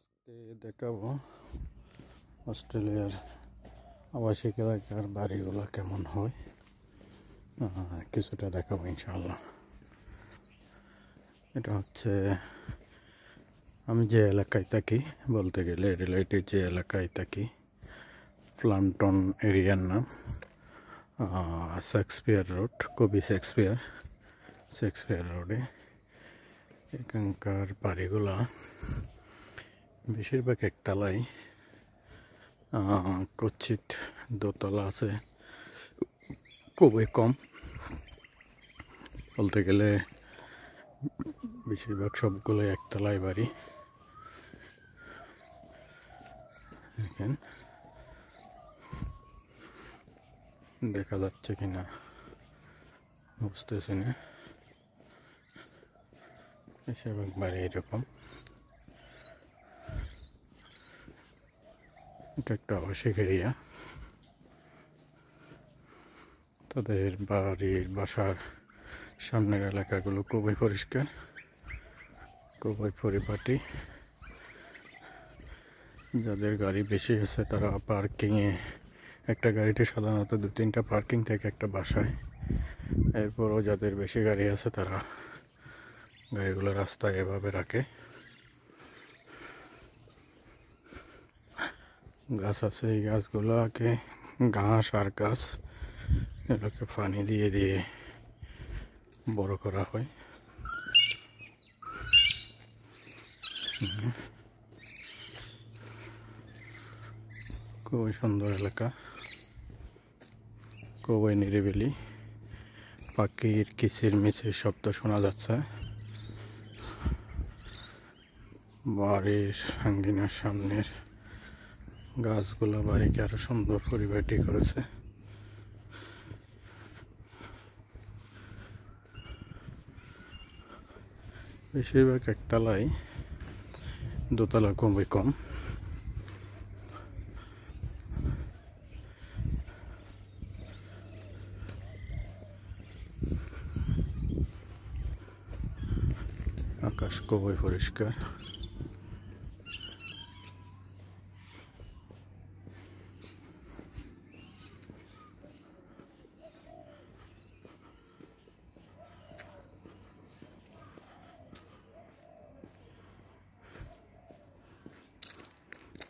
আজকে দেখাবো অস্ট্রেলিয়ার আবাসিক এলাকার বাড়িগুলো কেমন হয়, কিছুটা দেখাবো ইনশাআল্লাহ। এটা হচ্ছে আমি যে এলাকায় থাকি, বলতে গেলে রিলেটিভ যে এলাকায় থাকি, প্লান্টন এরিয়ার নাম শেক্সপিয়ার রোড, কবি শেক্সপিয়ার রোডে। এখানকার বাড়িগুলা বেশিরভাগ একতলাই, কচ্ছিত দোতলা আছে খুবই কম। বলতে গেলে বেশিরভাগ সবগুলোই একতলাই বাড়ি। দেখেন দেখা যাচ্ছে কিনা বুঝতেছি না, বেশিরভাগ বাড়ি এরকম। এটা একটা আবাসিক এরিয়া। তাদের বাসার সামনের এলাকাগুলো খুবই পরিষ্কার, খুবই পরিপাটি। যাদের গাড়ি বেশি আছে তারা পার্কিংয়ে, একটা গাড়িতে সাধারণত 2-3টা পার্কিং থেকে একটা বাসায়। এরপরও যাদের বেশি গাড়ি আছে তারা গাড়িগুলো রাস্তায় এভাবে রাখে। গাছ আছে, এই গাছগুলোকে ঘাস আর গাছ এগুলোকে পানি দিয়ে দিয়ে বড় করা হয়। খুবই সুন্দর এলাকা, খুবই নিরিবিলি। পাখির কিচিরমিচির শব্দ শোনা যাচ্ছে। বাড়ির আঙ্গিনার সামনের গাছগুলো বাড়িকে আরো সুন্দর পরিপাটি করেছে। বেশিরভাগ একতলাই, দোতলা খুবই কম। আকাশ খুবই পরিষ্কার।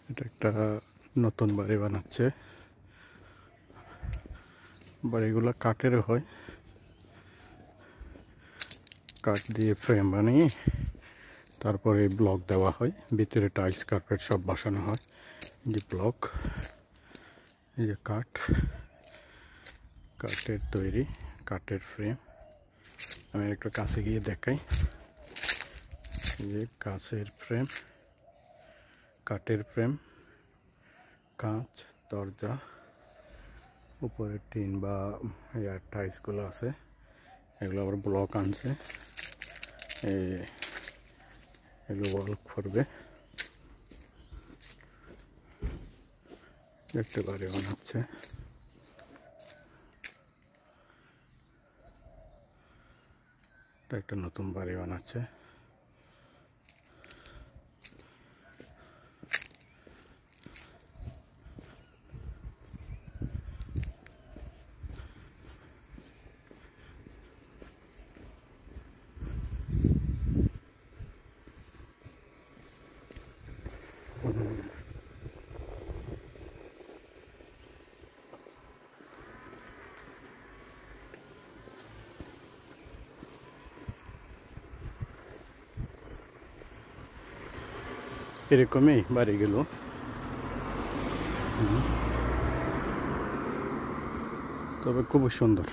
এটা একটা নতুন বাড়ি বানাচ্ছে। বাড়িগুলো কাঠের হয়, কাঠ দিয়ে ফ্রেম বানিয়ে তারপরে ব্লক দেওয়া হয়, ভিতরে টাইলস কার্পেট সব বসানো হয়। যে ব্লক, এই যে কাঠের তৈরি, কাঠের ফ্রেম। আমি একটু কাছে গিয়ে দেখাই। যে কাঠের ফ্রেম, কাঁচ, দরজা, উপরে টিন বা এয়ার টাইলসগুলো আছে, এগুলো আবার ব্লক আনছে, এগুলো ওয়ার্ক করবে। একটা বাড়ি বানাচ্ছে। একটা নতুন বাড়ি বানাচ্ছে। এরকমই বাড়িগুলো, তবে খুবই সুন্দর।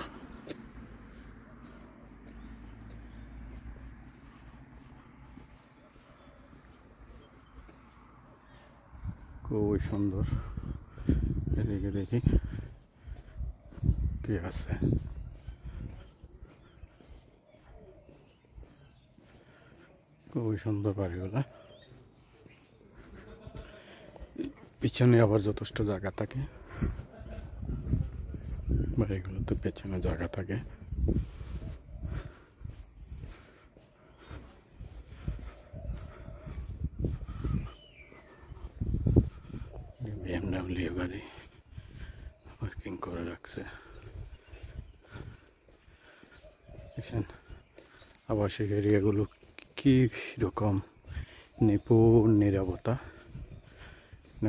খুবই সুন্দর। এদিকে দেখি কি আছে। খুবই সুন্দর বাড়িগুলা। পিছনে আবার যথেষ্ট জায়গা থাকে, বাড়িগুলোতে পেছনে জায়গা থাকে। বিনামূল্যে গাড়ি পার্কিং করে রাখছে। দেখেন আবাসিক এরিয়াগুলো কি রকম নিপুণ নিরবতা,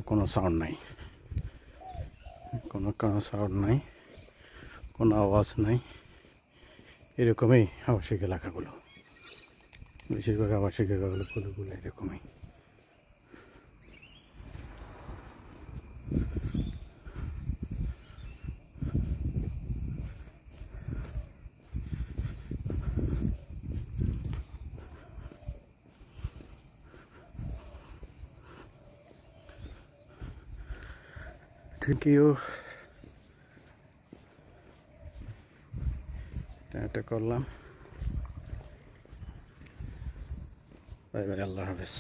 কোনো সাউন্ড নাই, কোনো সাউন্ড নাই, কোনো আওয়াজ নাই। এরকমই আবাসিক এলাকাগুলো, বেশিরভাগ আবাসিক এলাকাগুলো এরকমই। Thank you. এটা করলাম। বাই বাই, আল্লাহ হাফেজ।